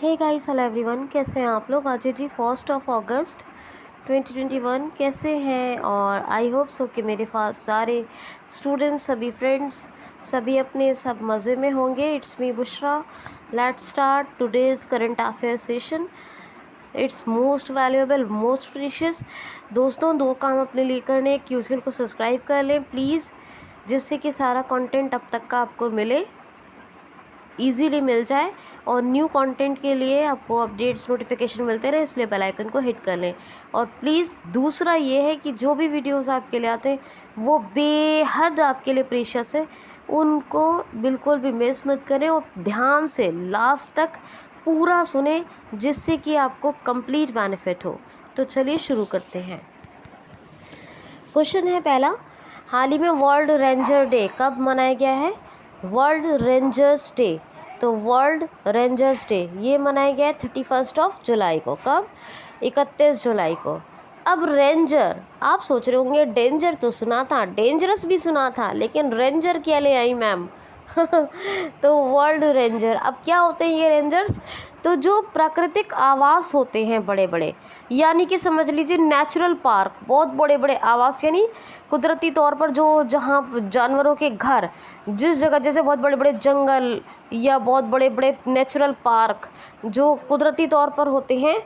Hey guys, hello everyone, कैसे हैं आप लोग। आज है जी 1 अगस्त 2021। कैसे हैं? और आई होप सो कि मेरे पास सारे स्टूडेंट्स, सभी फ्रेंड्स, सभी अपने सब मज़े में होंगे। It's me Bushra. Let's start today's current affair session. It's most valuable, most precious. दोस्तों, दो काम अपने लिए करने, क्यूसीएल को सब्सक्राइब कर लें प्लीज़, जिससे कि सारा कंटेंट अब तक का आपको मिले, इजीली मिल जाए। और न्यू कंटेंट के लिए आपको अपडेट्स नोटिफिकेशन मिलते रहे, इसलिए बेल आइकन को हिट कर लें। और प्लीज़ दूसरा ये है कि जो भी वीडियोस आपके लिए आते हैं वो बेहद आपके लिए प्रीशियस है, उनको बिल्कुल भी मिस मत करें और ध्यान से लास्ट तक पूरा सुने, जिससे कि आपको कंप्लीट बेनिफिट हो। तो चलिए शुरू करते हैं। क्वेश्चन है पहला, हाल ही में वर्ल्ड रेंजर डे कब मनाया गया है? World rangers day. तो वर्ल्ड रेंजर्स डे ये मनाया गया है 31 जुलाई को। कब? 31 जुलाई को। अब रेंजर, आप सोच रहे होंगे डेंजर तो सुना था, डेंजरस भी सुना था, लेकिन रेंजर क्या ले आई मैम? तो वर्ल्ड रेंजर, अब क्या होते हैं ये रेंजर्स? तो जो प्राकृतिक आवास होते हैं बड़े बड़े, यानी कि समझ लीजिए नेचुरल पार्क, बहुत बड़े बड़े आवास, यानी कुदरती तौर पर जो जहाँ जानवरों के घर, जिस जगह जैसे बहुत बड़े बड़े जंगल या बहुत बड़े बड़े नेचुरल पार्क जो कुदरती तौर पर होते हैं,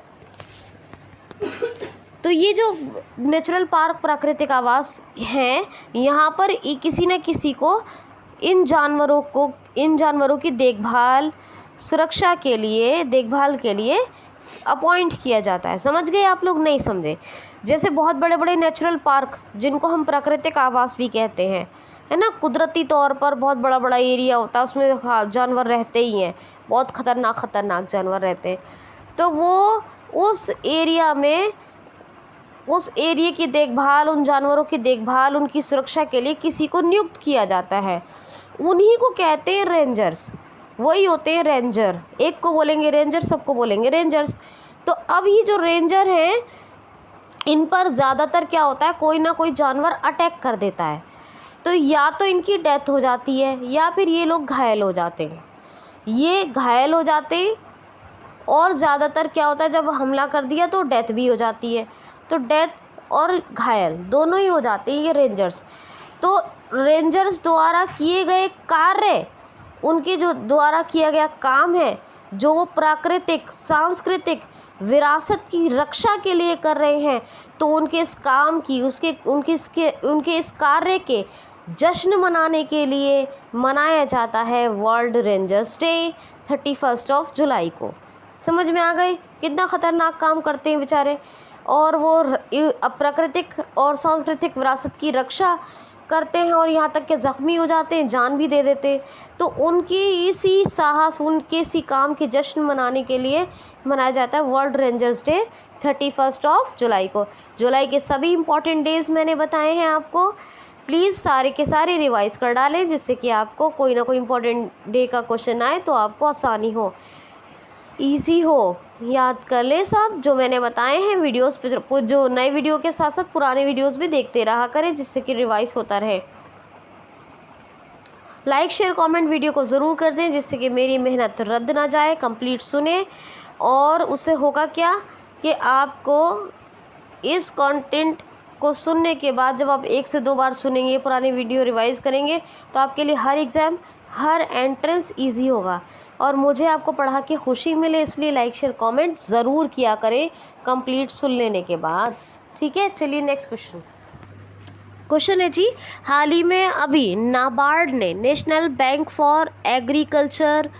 तो ये जो नेचुरल पार्क प्राकृतिक आवास हैं, यहाँ पर किसी न किसी को इन जानवरों की सुरक्षा के लिए, देखभाल के लिए अपॉइंट किया जाता है। समझ गए आप लोग? नहीं समझे? जैसे बहुत बड़े बड़े नेचुरल पार्क जिनको हम प्राकृतिक आवास भी कहते हैं, है ना, कुदरती तौर पर बहुत बड़ा बड़ा एरिया होता है, उसमें जानवर रहते ही हैं, बहुत खतरनाक जानवर रहते हैं। तो वो उस एरिया की देखभाल, उन जानवरों की देखभाल, उनकी सुरक्षा के लिए किसी को नियुक्त किया जाता है, उन्हीं को कहते हैं रेंजर्स। वही होते हैं रेंजर। एक को बोलेंगे रेंजर, सबको बोलेंगे रेंजर्स। तो अब ये जो रेंजर हैं, इन पर ज़्यादातर क्या होता है, कोई ना कोई जानवर अटैक कर देता है, तो या तो इनकी डेथ हो जाती है या फिर ये लोग घायल हो जाते हैं। ये घायल हो जाते हैं, और ज़्यादातर क्या होता है, जब हमला कर दिया तो डेथ भी हो जाती है। तो डेथ और घायल दोनों ही हो जाते हैं ये रेंजर्स। तो रेंजर्स द्वारा किए गए कार्य, उनके जो द्वारा किया गया काम है, जो वो प्राकृतिक सांस्कृतिक विरासत की रक्षा के लिए कर रहे हैं, तो उनके इस काम की, उनके इस कार्य के जश्न मनाने के लिए मनाया जाता है वर्ल्ड रेंजर्स डे 31 जुलाई को। समझ में आ गए? कितना खतरनाक काम करते हैं बेचारे, और वो प्राकृतिक और सांस्कृतिक विरासत की रक्षा करते हैं, और यहाँ तक के ज़ख्मी हो जाते हैं, जान भी दे देते हैं। तो उनकी इसी साहस, उनके इसी काम के जश्न मनाने के लिए मनाया जाता है वर्ल्ड रेंजर्स डे 31 जुलाई को। जुलाई के सभी इंपॉर्टेंट डेज़ मैंने बताए हैं आपको, प्लीज़ सारे के सारे रिवाइज़ कर डालें, जिससे कि आपको कोई ना कोई इंपॉर्टेंट डे का क्वेश्चन आए तो आपको आसानी हो, ईजी हो, याद कर ले सब जो मैंने बताए हैं। वीडियोस पे जो नए वीडियो के साथ साथ पुराने वीडियोस भी देखते रहा करें, जिससे कि रिवाइज होता रहे। लाइक शेयर कमेंट वीडियो को ज़रूर कर दें, जिससे कि मेरी मेहनत रद्द ना जाए, कंप्लीट सुने। और उससे होगा क्या कि आपको इस कंटेंट को सुनने के बाद जब आप 1 से 2 बार सुनेंगे, पुरानी वीडियो रिवाइज़ करेंगे, तो आपके लिए हर एग्ज़ाम, हर एंट्रेंस ईजी होगा। और मुझे आपको पढ़ा के खुशी मिले, इसलिए लाइक शेयर कमेंट ज़रूर किया करें कंप्लीट सुन लेने के बाद। ठीक है, चलिए नेक्स्ट क्वेश्चन है जी, हाल ही में अभी नाबार्ड ने, national bank for agriculture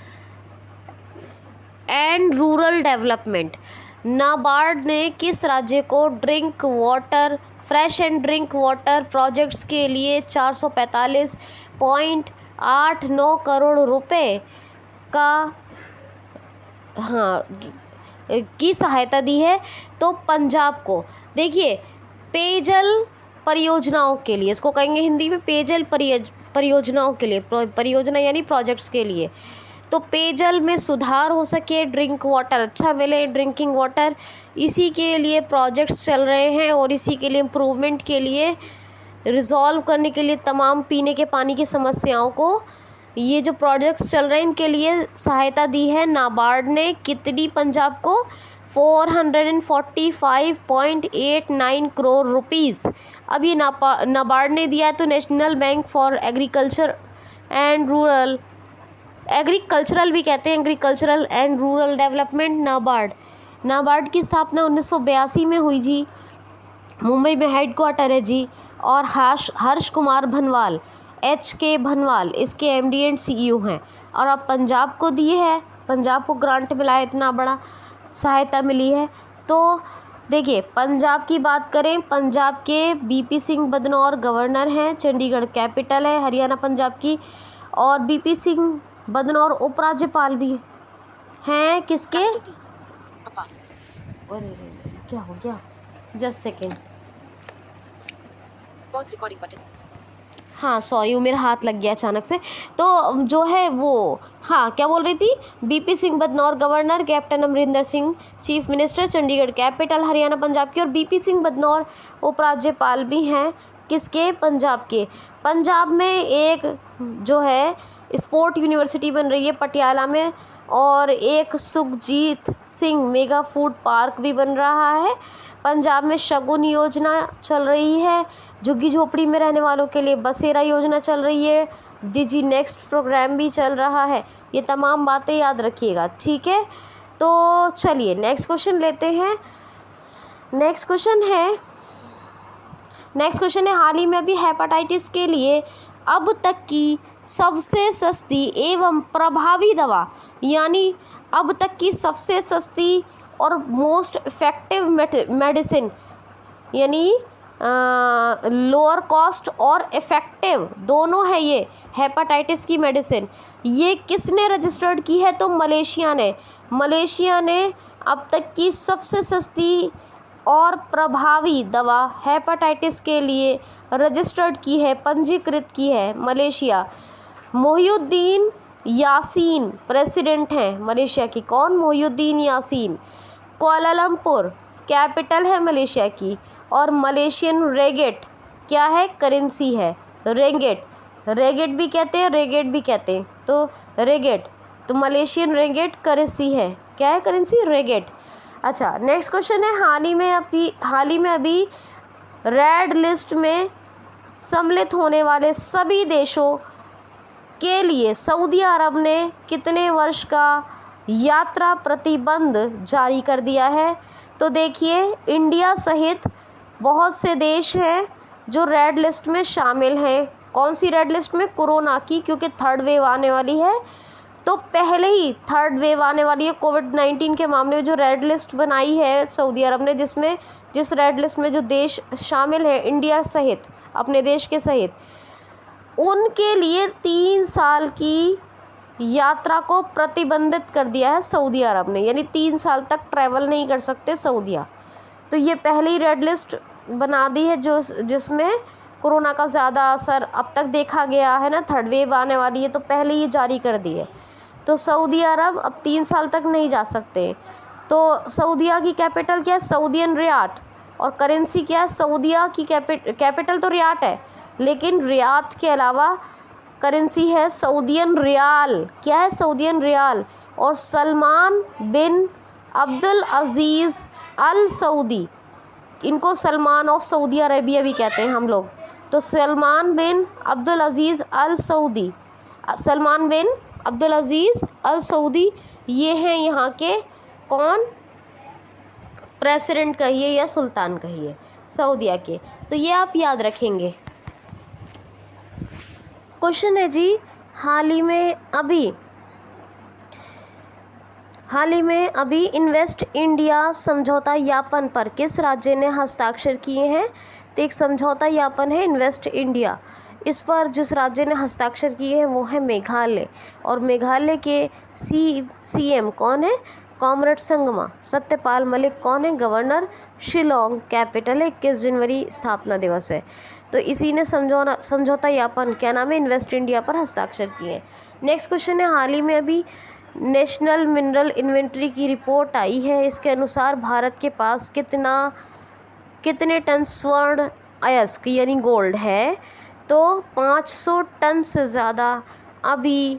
and rural development, NABARD ने किस राज्य को drink water, fresh and drink water projects के लिए 445.89 करोड़ रुपए की सहायता दी है? तो पंजाब को। देखिए, पेयजल परियोजनाओं के लिए, इसको कहेंगे हिंदी में पेयजल परियोजनाओं के लिए, परियोजना यानी प्रोजेक्ट्स के लिए, तो पेयजल में सुधार हो सके, ड्रिंक वाटर अच्छा मिले, ड्रिंकिंग वाटर, इसी के लिए प्रोजेक्ट्स चल रहे हैं, और इसी के लिए इम्प्रूवमेंट के लिए, रिजॉल्व करने के लिए, तमाम पीने के पानी की समस्याओं को ये जो प्रोजेक्ट्स चल रहे हैं इनके लिए सहायता दी है नाबार्ड ने कितनी पंजाब को 445.89 करोड़ रुपीज़। अब ये नाबार्ड ने दिया है तो national bank for agriculture and rural, agricultural भी कहते हैं, agricultural and rural development NABARD. NABARD की स्थापना 1982 में हुई जी, मुंबई में हेडक्वार्टर है जी। और हर्ष कुमार भनवाल, HK भनवाल इसके MD एंड CEO हैं। और अब पंजाब को दिए है, पंजाब को ग्रांट मिला है, इतना बड़ा सहायता मिली है। तो देखिए पंजाब की बात करें, पंजाब के BP सिंह बदनौर गवर्नर हैं, चंडीगढ़ कैपिटल है हरियाणा पंजाब की। और BP सिंह बदनौर उपराज्यपाल भी हैं किसके, क्या हो गया, जस्ट सेकेंड, हाँ सॉरी वो मेरा हाथ लग गया अचानक से। तो जो है वो, हाँ क्या बोल रही थी, BP Singh Badnore governor, captain Amarinder Singh chief minister, Chandigarh capital Haryana Punjab की। और BP सिंह बदनौर उपराज्यपाल भी हैं किसके, पंजाब के। पंजाब में एक जो है स्पोर्ट यूनिवर्सिटी बन रही है पटियाला में, और एक Sukhjit Singh mega food park भी बन रहा है। पंजाब में शगुन योजना चल रही है, झुग्गी झोपड़ी में रहने वालों के लिए बसेरा योजना चल रही है, डिजी नेक्स्ट प्रोग्राम भी चल रहा है। ये तमाम बातें याद रखिएगा, ठीक है। तो चलिए नेक्स्ट क्वेश्चन लेते हैं। नेक्स्ट क्वेश्चन है हाल ही में अभी हेपेटाइटिस के लिए अब तक की सबसे सस्ती एवं प्रभावी दवा, यानी अब तक की सबसे सस्ती और मोस्ट इफ़ेक्टिव मेडिसिन, यानी लोअर कॉस्ट और इफ़ेक्टिव दोनों है ये हेपेटाइटिस की मेडिसिन, ये किसने रजिस्टर्ड की है, तो मलेशिया ने अब तक की सबसे सस्ती और प्रभावी दवा हेपेटाइटिस के लिए रजिस्टर्ड की है, पंजीकृत की है मलेशिया। मोहिउद्दीन यासीन प्रेसिडेंट हैं मलेशिया की, कौन, मोहिउद्दीन यासीन। कुआलालंपुर कैपिटल है मलेशिया की। और मलेशियन रेगेट क्या है, करेंसी है, रेगेट भी कहते हैं, रेगेट भी कहते हैं, तो रेगेट, तो मलेशियन रेगेट करेंसी है, क्या है करेंसी, रेगेट। अच्छा नेक्स्ट क्वेश्चन है हाल ही में अभी रेड लिस्ट में सम्मिलित होने वाले सभी देशों के लिए सऊदी अरब ने कितने वर्ष का यात्रा प्रतिबंध जारी कर दिया है। तो देखिए इंडिया सहित बहुत से देश हैं जो रेड लिस्ट में शामिल हैं। कौन सी रेड लिस्ट में, कोरोना की, क्योंकि थर्ड वेव आने वाली है, तो पहले ही थर्ड वेव आने वाली है कोविड-19 के मामले में। जो रेड लिस्ट बनाई है सऊदी अरब ने, जिस रेड लिस्ट में जो देश शामिल है इंडिया सहित, अपने देश के सहित, उनके लिए 3 साल की यात्रा को प्रतिबंधित कर दिया है सऊदी अरब ने, यानी 3 साल तक ट्रैवल नहीं कर सकते सऊदिया। तो ये पहली रेड लिस्ट बना दी है जिसमें कोरोना का ज़्यादा असर अब तक देखा गया है ना, थर्ड वेव आने वाली है, तो पहले ही जारी कर दी है। तो सऊदी अरब अब 3 साल तक नहीं जा सकते। तो सऊदिया की कैपिटल क्या है, सऊदियन रियाट, और करेंसी क्या है, सऊदिया की कैपिटल तो रियाट है, लेकिन रियात के अलावा करेंसी है सऊदियन रियाल, क्या है, सऊदियन रियाल। और सलमान बिन अब्दुल अज़ीज़ अल सऊदी, इनको सलमान ऑफ सऊदी अरेबिया भी कहते हैं हम लोग, तो सलमान बिन अब्दुल अज़ीज़ अल सऊदी, सलमान बिन अब्दुल अज़ीज़ अल सऊदी, ये हैं यहाँ के कौन, प्रेसिडेंट कहिए या सुल्तान कहिए सऊदिया के। तो ये आप याद रखेंगे। क्वेश्चन है जी, हाल ही में अभी इन्वेस्ट इंडिया समझौता ज्ञापन पर किस राज्य ने हस्ताक्षर किए हैं। तो एक समझौता ज्ञापन है इन्वेस्ट इंडिया, इस पर जिस राज्य ने हस्ताक्षर किए हैं वो है मेघालय। और मेघालय के CM कौन है, कॉमरेड संगमा सत्यपाल मलिक कौन है, गवर्नर। शिलोंग कैपिटल है, 21 जनवरी स्थापना दिवस है। तो इसी ने समझौता ज्ञापन क्या नाम है, इन्वेस्ट इंडिया पर हस्ताक्षर किए। नेक्स्ट क्वेश्चन है, हाल ही में अभी नेशनल मिनरल इन्वेंट्री की रिपोर्ट आई है, इसके अनुसार भारत के पास कितने टन स्वर्ण अयस्क यानी गोल्ड है। तो 500 टन से ज़्यादा अभी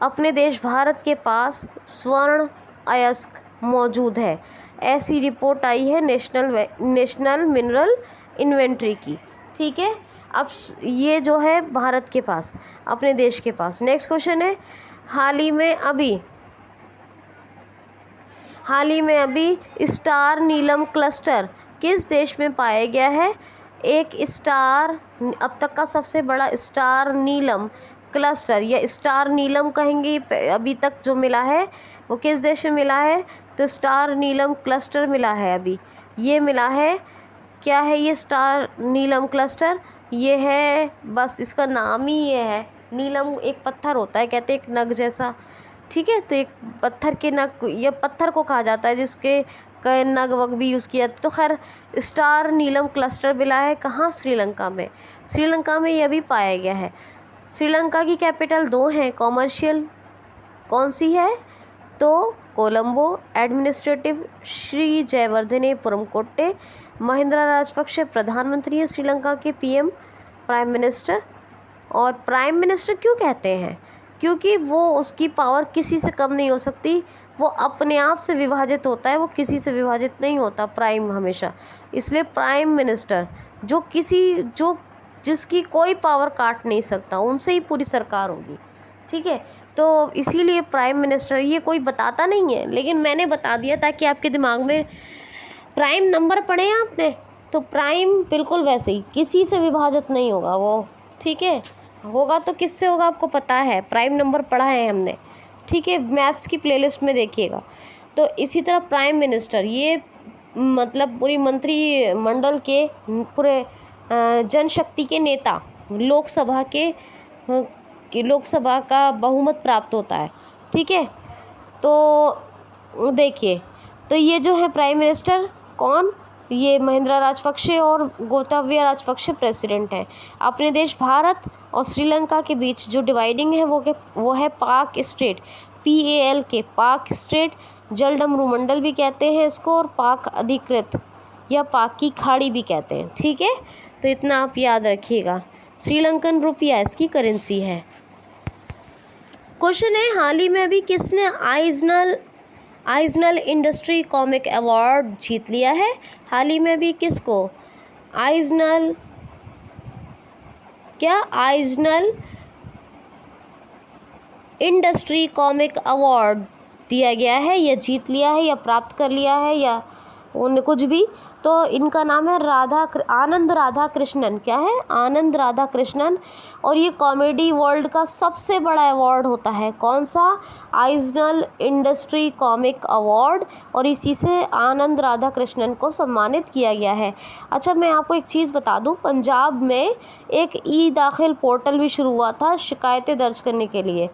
अपने देश भारत के पास स्वर्ण अयस्क मौजूद है, ऐसी रिपोर्ट आई है नेशनल मिनरल इन्वेंट्री की। ठीक है, अब ये जो है भारत के पास, अपने देश के पास। नेक्स्ट क्वेश्चन है, हाल ही में अभी स्टार नीलम क्लस्टर किस देश में पाया गया है? एक स्टार, अब तक का सबसे बड़ा स्टार नीलम क्लस्टर या स्टार नीलम कहेंगे, अभी तक जो मिला है वो किस देश में मिला है? तो स्टार नीलम क्लस्टर मिला है अभी, ये मिला है। क्या है ये स्टार नीलम क्लस्टर? ये है, बस इसका नाम ही ये है। नीलम एक पत्थर होता है, कहते हैं एक नग जैसा। ठीक है, तो एक पत्थर के नग, ये पत्थर को कहा जाता है जिसके कई नग वग भी यूज़ किया। तो खैर स्टार नीलम क्लस्टर मिला है कहाँ? श्रीलंका में। श्रीलंका में यह भी पाया गया है। श्रीलंका की कैपिटल 2 हैं कॉमर्शियल, कौन सी है? तो कोलंबो, एडमिनिस्ट्रेटिव श्री जयवर्धनेपुरम कोट्टे। महिंद्रा राजपक्षे प्रधानमंत्री है श्रीलंका के, पीएम प्राइम मिनिस्टर। और प्राइम मिनिस्टर क्यों कहते हैं? क्योंकि वो, उसकी पावर किसी से कम नहीं हो सकती, वो अपने आप से विभाजित होता है, वो किसी से विभाजित नहीं होता प्राइम हमेशा। इसलिए प्राइम मिनिस्टर जो जिसकी कोई पावर काट नहीं सकता, उनसे ही पूरी सरकार होगी। ठीक है, तो इसीलिए प्राइम मिनिस्टर, ये कोई बताता नहीं है लेकिन मैंने बता दिया ताकि आपके दिमाग में प्राइम नंबर पढ़े आपने, तो प्राइम बिल्कुल वैसे ही किसी से विभाजित नहीं होगा वो। ठीक है, होगा तो किससे होगा आपको पता है, प्राइम नंबर पढ़ा है हमने। ठीक है, मैथ्स की प्लेलिस्ट में देखिएगा। तो इसी तरह प्राइम मिनिस्टर, ये मतलब पूरी मंत्रिमंडल के पूरे जनशक्ति के नेता, लोकसभा का बहुमत प्राप्त होता है। ठीक है, तो देखिए, तो ये जो है प्राइम मिनिस्टर कौन, ये महिंद्रा राजपक्षे और गोताबाया राजपक्षे प्रेसिडेंट हैं। अपने देश भारत और श्रीलंका के बीच जो डिवाइडिंग है वो है पाक स्ट्रेट, PALK, पाक स्ट्रेट। जलडमरू मंडल भी कहते हैं इसको, और पाक अधिकृत या पाक की खाड़ी भी कहते हैं। ठीक है, तो इतना आप याद रखिएगा। श्रीलंकन रुपया इसकी करेंसी है। क्वेश्चन है, हाल ही में अभी किसने आइजनल इंडस्ट्री कॉमिक अवार्ड जीत लिया है? हाल ही में अभी किसको आइजनल इंडस्ट्री कॉमिक अवार्ड दिया गया है, या जीत लिया है, या प्राप्त कर लिया है, या उन्हें कुछ भी? तो इनका नाम है आनंद राधा कृष्णन। क्या है? आनंद राधा कृष्णन। और ये कॉमेडी वर्ल्ड का सबसे बड़ा अवार्ड होता है। कौन सा? आइजनल इंडस्ट्री कॉमिक अवार्ड, और इसी से आनंद राधा कृष्णन को सम्मानित किया गया है। अच्छा, मैं आपको एक चीज़ बता दूं, पंजाब में एक ई दाखिल पोर्टल भी शुरू हुआ था शिकायतें दर्ज करने के लिए।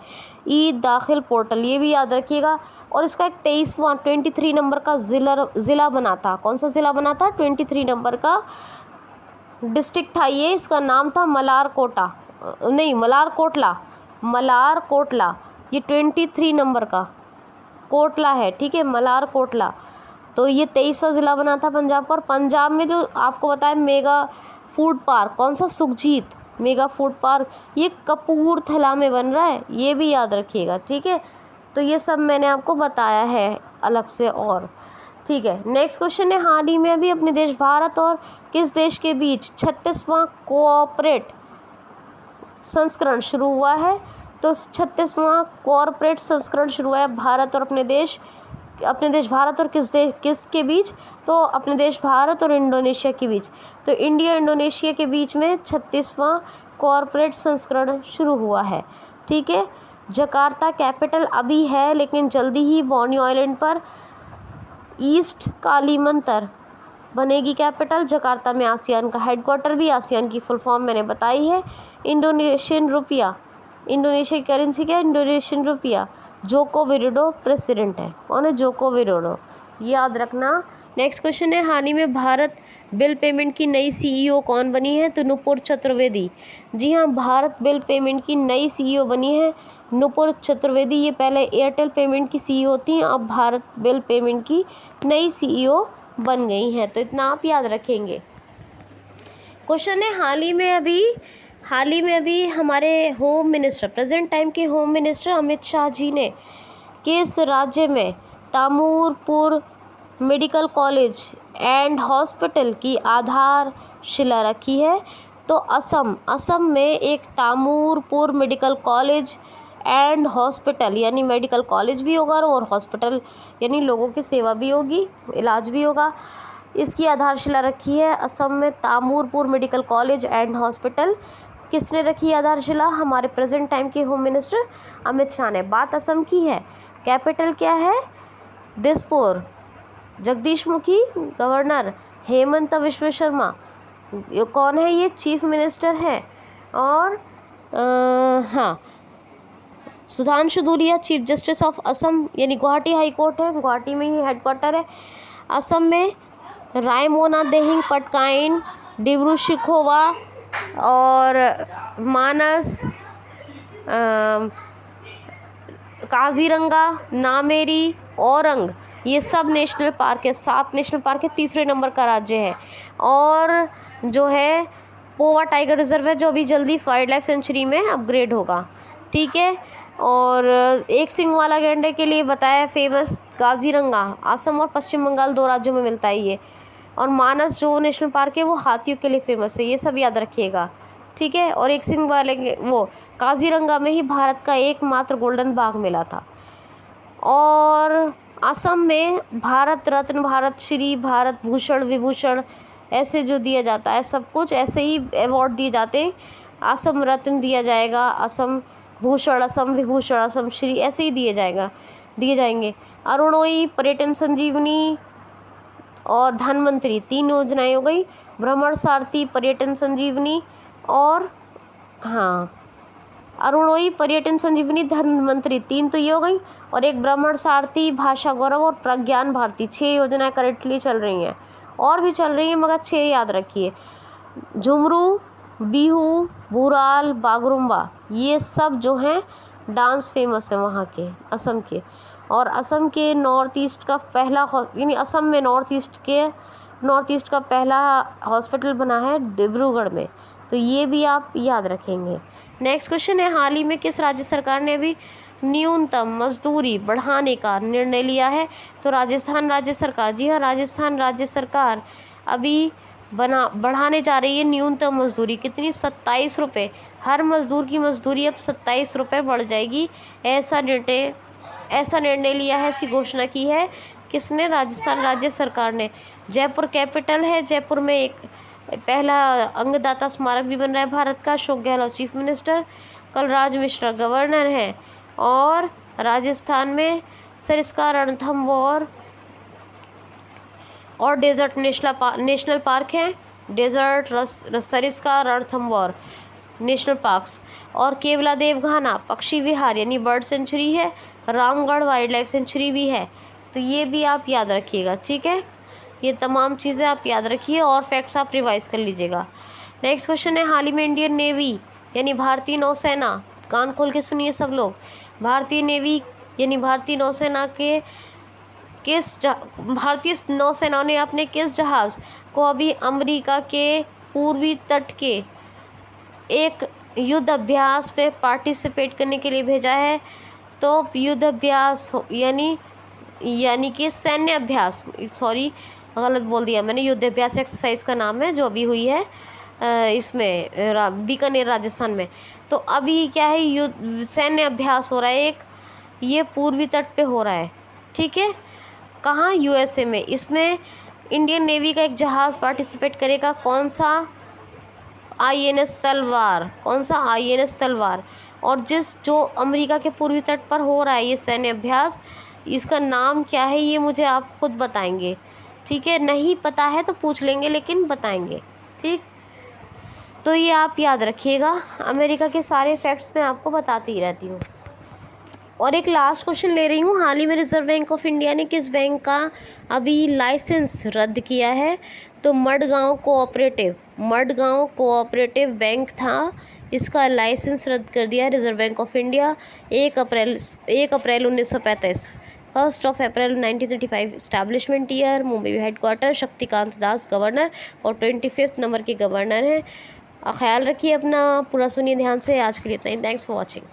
ई दाखिल पोर्टल, ये भी याद रखिएगा। और इसका एक 23 नंबर का ज़िला बना था। कौन सा ज़िला बना था? 23 नंबर का डिस्ट्रिक्ट था ये। इसका नाम था मलारकोटला। ये 23 नंबर का कोटला है। ठीक है, मलारकोटला। तो ये 23वां ज़िला बना था पंजाब का। और पंजाब में जो आपको बताया मेगा फूड पार्क, कौन सा? सुखजीत मेगा फूड पार्क, ये कपूरथला में बन रहा है, ये भी याद रखिएगा। ठीक है, तो ये सब मैंने आपको बताया है अलग से। और ठीक है, नेक्स्ट क्वेश्चन है, हाल ही में अभी अपने देश भारत और किस देश के बीच 36वां कोऑपरेट संस्करण शुरू हुआ है? तो 36वां कोऑपरेट संस्करण शुरू हुआ है भारत और अपने देश भारत और किसके बीच? तो अपने देश भारत और इंडोनेशिया के बीच। तो इंडिया इंडोनेशिया के बीच में 36वां कोऑपरेट संस्करण शुरू हुआ है। ठीक है, जकार्ता कैपिटल अभी है, लेकिन जल्दी ही बोर्नियो आइलैंड पर ईस्ट कालीमंतर बनेगी कैपिटल। जकार्ता में आसियान का हेडक्वार्टर भी, आसियान की फुल फॉर्म मैंने बताई है। इंडोनेशियन रुपया, इंडोनेशिया की करेंसी क्या है? Indonesian rupiah. Joko Widodo president है। कौन है? जोको विडोडो, याद रखना। नेक्स्ट क्वेश्चन है, हाल ही में भारत बिल पेमेंट की नई CEO कौन बनी है? तो नुपुर चतुर्वेदी। जी हाँ, भारत बिल पेमेंट की नई CEO बनी है नुपुर चतुर्वेदी। ये पहले एयरटेल पेमेंट की CEO थी, अब भारत बिल पेमेंट की नई CEO बन गई हैं। तो इतना आप याद रखेंगे। क्वेश्चन है, हाल ही में अभी हाल ही में अभी हमारे होम मिनिस्टर, प्रेजेंट टाइम के होम मिनिस्टर अमित शाह जी ने किस राज्य में तामूरपुर मेडिकल कॉलेज एंड हॉस्पिटल की आधारशिला रखी है? तो असम में एक तामूरपुर मेडिकल कॉलेज एंड हॉस्पिटल, यानी मेडिकल कॉलेज भी होगा और हॉस्पिटल यानी लोगों की सेवा भी होगी, इलाज भी होगा। इसकी आधारशिला रखी है असम में तामूरपुर मेडिकल कॉलेज एंड हॉस्पिटल। किसने रखी आधारशिला? हमारे प्रेजेंट टाइम के होम मिनिस्टर अमित शाह ने। बात असम की है। कैपिटल क्या है? दिसपुर। जगदीश मुखी गवर्नर, हेमंत विश्व शर्मा कौन है? ये चीफ मिनिस्टर है। और हाँ, Sudhanshu Dhulia chief justice of Assam, यानी गुवाहाटी हाई कोर्ट है, गुवाहाटी में ही हेडक्वार्टर है। असम में रायमोना देहिंग पटकाइन, डिब्रू शिखोवा और मानस, काजीरंगा, नामेरी, औरंग, ये सब नेशनल पार्क है। 7 नेशनल पार्क है, तीसरे नंबर का राज्य है। और जो है पोवा टाइगर रिजर्व है, जो अभी जल्दी वाइल्ड लाइफ सेंचुरी में अपग्रेड होगा। ठीक है। और एक सिंग वाला गैंडे के लिए बताया फेमस काजीरंगा, असम और पश्चिम बंगाल 2 राज्यों में मिलता है ये। और मानस जो नेशनल पार्क है वो हाथियों के लिए फेमस है, ये सब याद रखिएगा। ठीक है। और एक सिंग वाले वो काजीरंगा में ही भारत का एकमात्र गोल्डन बाघ मिला था। और असम में भारत रत्न, भारत श्री, भारत भूषण, विभूषण ऐसे जो दिया जाता है, सब कुछ ऐसे ही अवार्ड दिए जाते हैं। असम रत्न दिया जाएगा, असम भूषण, असम विभूषण, असम श्री ऐसे ही दिए जाएंगे। अरुणोई, पर्यटन संजीवनी और धनवंतरी 3 योजनाएं हो गई। भ्रमण सारथी, पर्यटन संजीवनी और हाँ अरुणोई, पर्यटन संजीवनी, धनवंतरी 3 तो ये हो गई। और एक भ्रमण सारथी, भाषा गौरव और प्रज्ञान भारती 6 योजनाएं करेंटली चल रही हैं। और भी चल रही हैं मगर 6 याद रखिए। झुमरू, बिहू, बुराल, बागरुम्बा ये सब जो हैं डांस फेमस है वहाँ के, असम के। और असम के नॉर्थ ईस्ट का पहला यानी असम में नॉर्थ ईस्ट का पहला हॉस्पिटल बना है डिब्रूगढ़ में, तो ये भी आप याद रखेंगे। नेक्स्ट क्वेश्चन है, हाल ही में किस राज्य सरकार ने भी न्यूनतम मजदूरी बढ़ाने का निर्णय लिया है? तो राजस्थान राज्य सरकार। जी हाँ, राजस्थान राज्य सरकार अभी बढ़ाने जा रही है न्यूनतम मजदूरी। कितनी? 27 रुपये। हर मजदूर की मजदूरी अब 27 रुपये बढ़ जाएगी। ऐसा निर्णय लिया है, ऐसी घोषणा की है किसने? राजस्थान राज्य सरकार ने। जयपुर कैपिटल है, जयपुर में एक पहला अंगदाता स्मारक भी बन रहा है भारत का। Ashok Gehlot chief minister, Kalraj Mishra governor हैं। और राजस्थान में सरिस्का रणथंभौर और डेजर्ट नेशनल पार्क है। Desert Sariska Ranthambore national parks. और केवलादेव घाना पक्षी विहार यानी बर्ड सेंचुरी है। रामगढ़ वाइल्ड लाइफ सेंचुरी भी है। तो ये भी आप याद रखिएगा। ठीक है, ये तमाम चीज़ें आप याद रखिए और फैक्ट्स आप रिवाइज कर लीजिएगा। नेक्स्ट क्वेश्चन है, हाल ही में इंडियन नेवी यानी भारतीय नौसेना, कान खोल के सुनिए सब लोग, भारतीय नेवी यानी भारतीय नौसेना के भारतीय नौसेना ने अपने किस जहाज़ को अभी अमेरिका के पूर्वी तट के एक युद्ध अभ्यास में पार्टिसिपेट करने के लिए भेजा है? तो युद्ध अभ्यास यानी कि सैन्य अभ्यास, सॉरी गलत बोल दिया मैंने, युद्ध अभ्यास एक्सरसाइज का नाम है जो अभी हुई है इसमें बीकानेर राजस्थान में। तो अभी क्या है, युद्ध सैन्य अभ्यास हो रहा है एक, ये पूर्वी तट पे हो रहा है। ठीक है, कहाँ? यूएसए में। इसमें इंडियन नेवी का एक जहाज़ पार्टिसिपेट करेगा। कौन सा? आईएनएस तलवार। कौन सा? आईएनएस तलवार। और जो अमेरिका के पूर्वी तट पर हो रहा है ये सैन्य अभ्यास, इसका नाम क्या है ये मुझे आप खुद बताएंगे। ठीक है, नहीं पता है तो पूछ लेंगे लेकिन बताएंगे। ठीक, तो ये आप याद रखिएगा। अमेरिका के सारे फैक्ट्स मैं आपको बताती ही रहती हूँ। और एक लास्ट क्वेश्चन ले रही हूँ, हाल ही में रिजर्व बैंक ऑफ इंडिया ने किस बैंक का अभी लाइसेंस रद्द किया है? तो मडगांव कोऑपरेटिव बैंक था, इसका लाइसेंस रद्द कर दिया है reserve bank of India 1 April 1935। 1 April 1935 establishment year, Mumbai headquarter, Shaktikanta Das governor और 25 नंबर के गवर्नर हैं। ख्याल रखिए अपना, पूरा सुनिए ध्यान से। आज के लिए इतना ही। Thanks for watching.